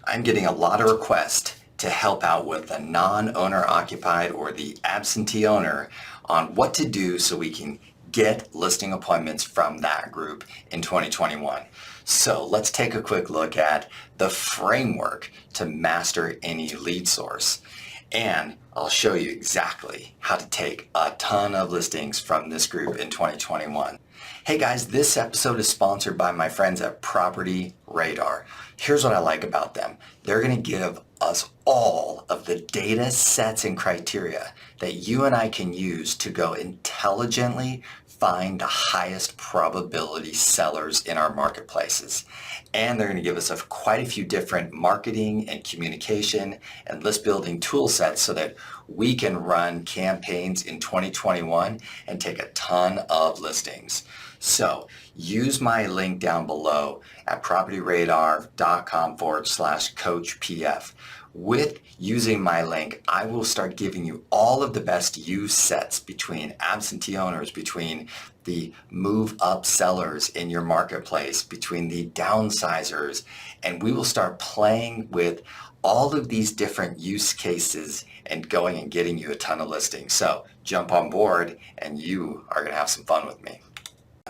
I'm getting a lot of requests to help out with the non-owner occupied or the absentee owner on what to do so we can get listing appointments from that group in 2021. So let's take a quick look at the framework to master any lead source. And I'll show you exactly how to take a ton of listings from this group in 2021. Hey guys, this episode is sponsored by my friends at Property Radar. Here's what I like about them. They're going to give us all of the data sets and criteria that you and I can use to go intelligently find the highest probability sellers in our marketplaces. And they're going to give us quite a few different marketing and communication and list building tool sets so that we can run campaigns in 2021 and take a ton of listings. So use my link down below at propertyradar.com/coachpf. With using my link, I will start giving you all of the best use sets between absentee owners, between the move up sellers in your marketplace, between the downsizers, and we will start playing with all of these different use cases and going and getting you a ton of listings. So jump on board and you are going to have some fun with me.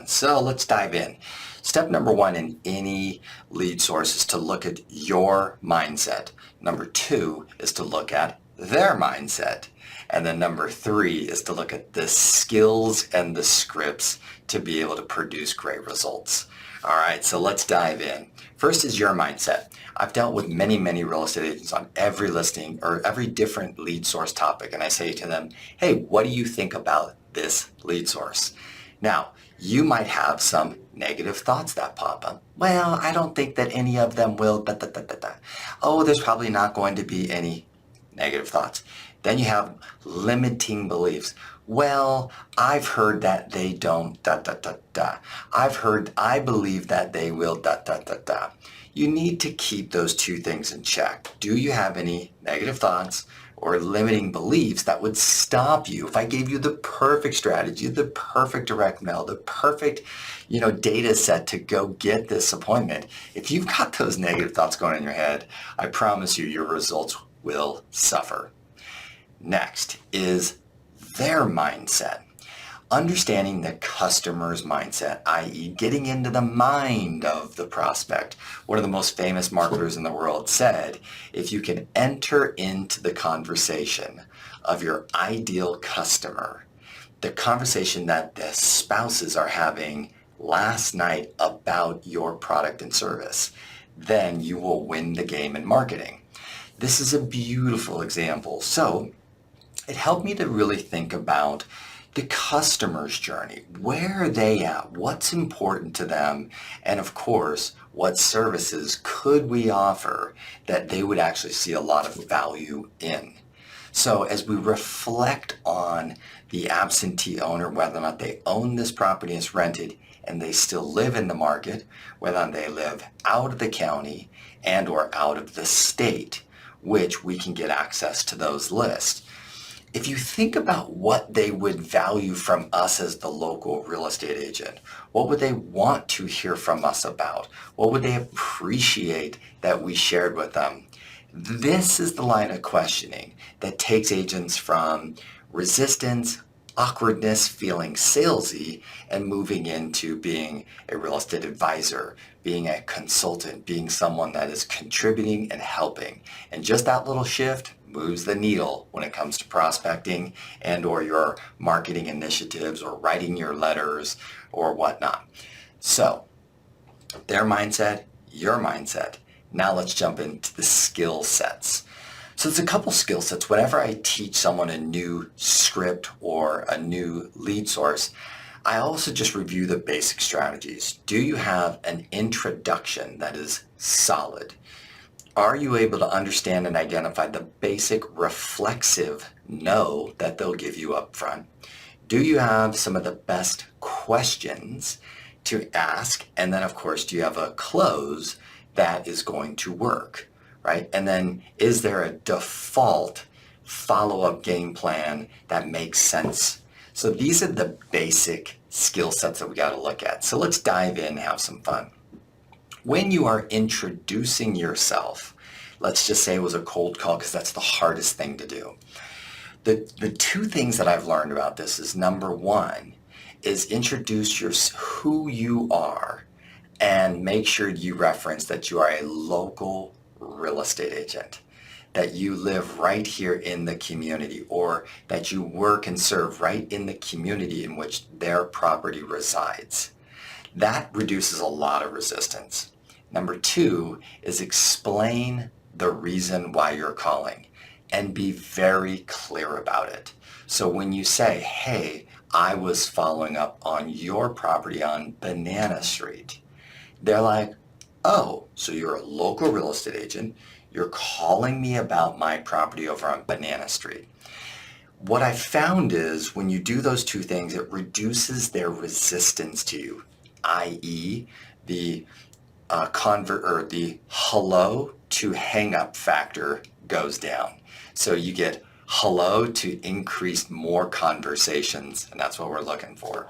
So let's dive in. Step number one in any lead source is to look at your mindset. Number two is to look at their mindset. And then number three is to look at the skills and the scripts to be able to produce great results. All right, so let's dive in. First is your mindset. I've dealt with many real estate agents on every listing or every different lead source topic. And I say to them, hey, what do you think about this lead source? Now, you might have some negative thoughts that pop up. Well, I don't think that any of them will, Oh, there's probably not going to be any negative thoughts. Then you have limiting beliefs. Well, I've heard that they don't, I believe that they will, You need to keep those two things in check. Do you have any negative thoughts or limiting beliefs that would stop you? If I gave you the perfect strategy, the perfect direct mail, the perfect, data set to go get this appointment, if you've got those negative thoughts going in your head, I promise you your results will suffer. Next is their mindset. Understanding the customer's mindset, i.e. getting into the mind of the prospect. One of the most famous marketers in the world said, if you can enter into the conversation of your ideal customer, the conversation that the spouses are having last night about your product and service, then you will win the game in marketing. This is a beautiful example. So it helped me to really think about the customer's journey. Where are they at? What's important to them? And of course, what services could we offer that they would actually see a lot of value in? So as we reflect on the absentee owner, whether or not they own this property and it's rented and they still live in the market, whether or not they live out of the county and or out of the state, which we can get access to those lists. If you think about what they would value from us as the local real estate agent, what would they want to hear from us about? What would they appreciate that we shared with them? This is the line of questioning that takes agents from resistance, awkwardness, feeling salesy, and moving into being a real estate advisor, being a consultant, being someone that is contributing and helping. And just that little shift moves the needle when it comes to prospecting and or your marketing initiatives or writing your letters or whatnot. So their mindset, your mindset. Now let's jump into the skill sets. So there's a couple skill sets. Whenever I teach someone a new script or a new lead source, I also just review the basic strategies. Do you have an introduction that is solid? Are you able to understand and identify the basic reflexive no that they'll give you up front? Do you have some of the best questions to ask? And then, of course, do you have a close that is going to work, right? And then is there a default follow-up game plan that makes sense? So these are the basic skill sets that we got to look at. So let's dive in and have some fun. When you are introducing yourself, let's just say it was a cold call because that's the hardest thing to do. The two things that I've learned about this is, number one is introduce who you are and make sure you reference that you are a local real estate agent, that you live right here in the community, or that you work and serve right in the community in which their property resides. That reduces a lot of resistance. Number two is explain the reason why you're calling and be very clear about it. So when you say, hey, I was following up on your property on Banana Street, they're like, oh, so you're a local real estate agent. You're calling me about my property over on Banana Street. What I found is when you do those two things, it reduces their resistance to you, i.e. the the hello to hang up factor goes down. So you get hello to increase more conversations, and that's what we're looking for.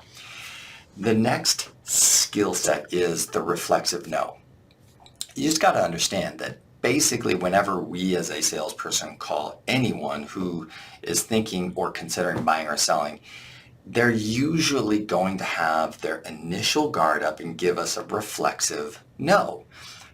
The next skill set is the reflexive no. You just got to understand that basically whenever we as a salesperson call anyone who is thinking or considering buying or selling, they're usually going to have their initial guard up and give us a reflexive no.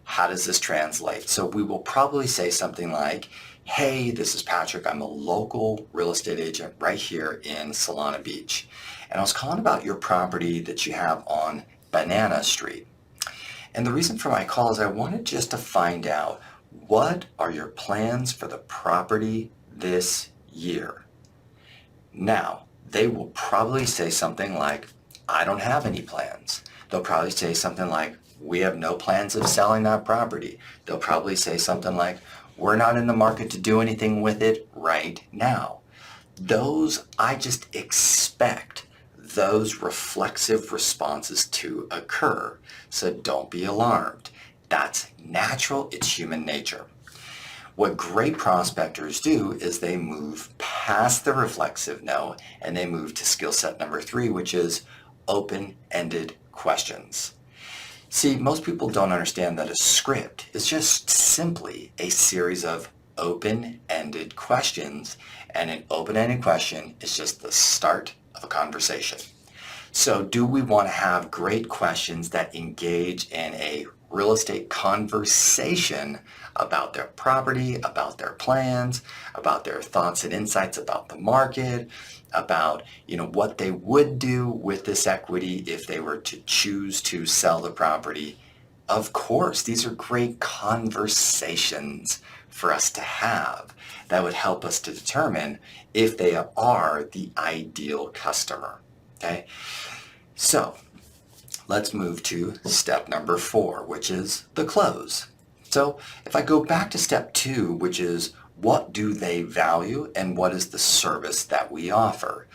How does this translate? So we will probably say something like, hey, this is Patrick. I'm a local real estate agent right here in Solana Beach. And I was calling about your property that you have on Banana Street. And the reason for my call is I wanted just to find out, what are your plans for the property this year? Now, they will probably say something like, I don't have any plans. They'll probably say something like, we have no plans of selling that property. They'll probably say something like, we're not in the market to do anything with it right now. Those, I just expect those reflexive responses to occur. So don't be alarmed. That's natural. It's human nature. What great prospectors do is they move past the reflexive no and they move to skill set number 3, which is open-ended questions. See, most people don't understand that a script is just simply a series of open-ended questions, and an open-ended question is just the start of a conversation. So do we want to have great questions that engage in a real estate conversation about their property, about their plans, about their thoughts and insights about the market, about what they would do with this equity if they were to choose to sell the property? Of course, these are great conversations for us to have that would help us to determine if they are the ideal customer. Okay, so let's move to step number 4, which is the close. So if I go back to step 2, which is what do they value and what is the service that we offer?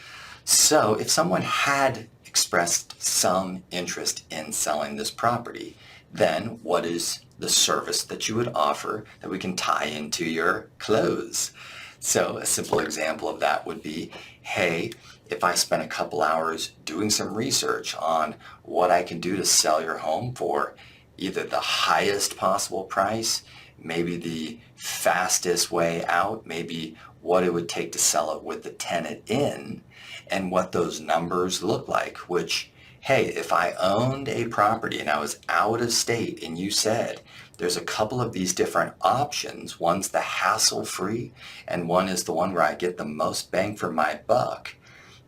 So if someone had expressed some interest in selling this property, then what is the service that you would offer that we can tie into your close? So a simple example of that would be, hey, if I spent a couple hours doing some research on what I can do to sell your home for either the highest possible price, maybe the fastest way out, maybe what it would take to sell it with the tenant in, and what those numbers look like, which, hey, if I owned a property and I was out of state and you said there's a couple of these different options, one's the hassle-free and one is the one where I get the most bang for my buck,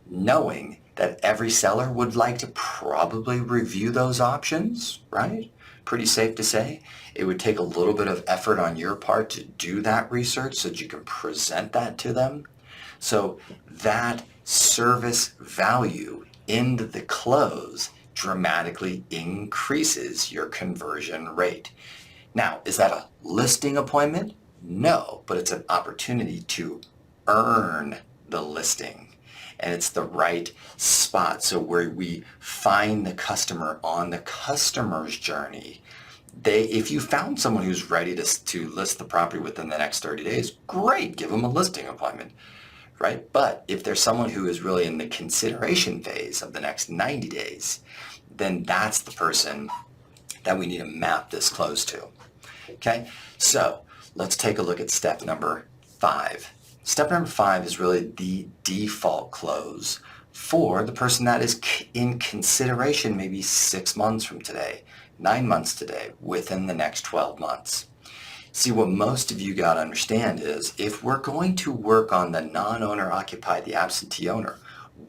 knowing that every seller would like to probably review those options, right? Pretty safe to say. It would take a little bit of effort on your part to do that research so that you can present that to them. So that service value in the close dramatically increases your conversion rate. Now, is that a listing appointment? No, but it's an opportunity to earn the listing. And it's the right spot. So where we find the customer on the customer's journey, if you found someone who's ready to list the property within the next 30 days, great, give them a listing appointment, right? But if there's someone who is really in the consideration phase of the next 90 days, then that's the person that we need to map this close to. Okay, so let's take a look at step number 5. Step number 5 is really the default close for the person that is in consideration maybe 6 months from today, 9 months today, within the next 12 months. See, what most of you got to understand is if we're going to work on the non-owner occupied, the absentee owner,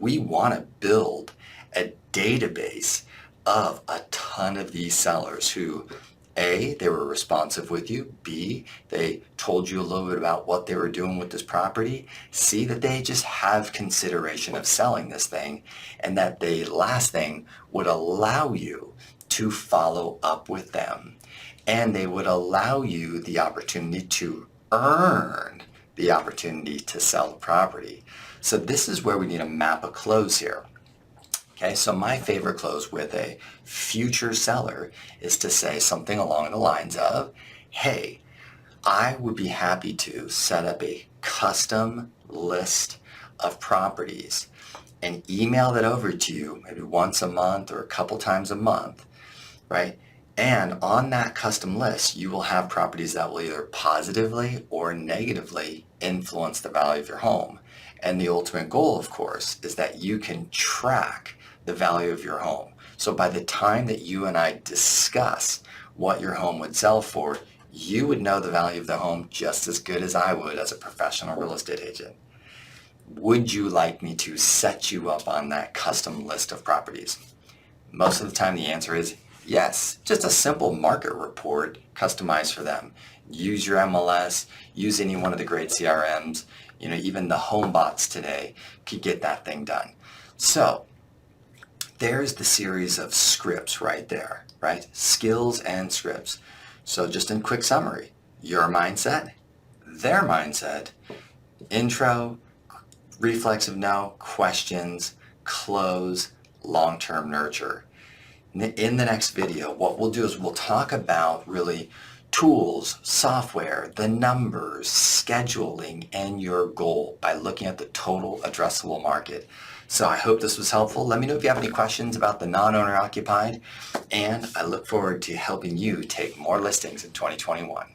we want to build a database of a ton of these sellers who, A, they were responsive with you, B, they told you a little bit about what they were doing with this property, C, that they just have consideration of selling this thing, and that the last thing would allow you to follow up with them. And they would allow you the opportunity to earn the opportunity to sell the property. So this is where we need to map a close here. Okay, so my favorite close with a future seller is to say something along the lines of, hey, I would be happy to set up a custom list of properties and email that over to you maybe once a month or a couple times a month, right? And on that custom list, you will have properties that will either positively or negatively influence the value of your home. And the ultimate goal, of course, is that you can track the value of your home. So by the time that you and I discuss what your home would sell for, you would know the value of the home just as good as I would as a professional real estate agent. Would you like me to set you up on that custom list of properties? Most of the time the answer is yes. Just a simple market report customized for them. Use your MLS, use any one of the great CRMs, even the home bots today could get that thing done. So there's the series of scripts right there, right? Skills and scripts. So just in quick summary, your mindset, their mindset, intro, reflexive note, questions, close, long-term nurture. In the next video, what we'll do is we'll talk about really tools, software, the numbers, scheduling, and your goal by looking at the total addressable market. So I hope this was helpful. Let me know if you have any questions about the non-owner occupied, and I look forward to helping you take more listings in 2021.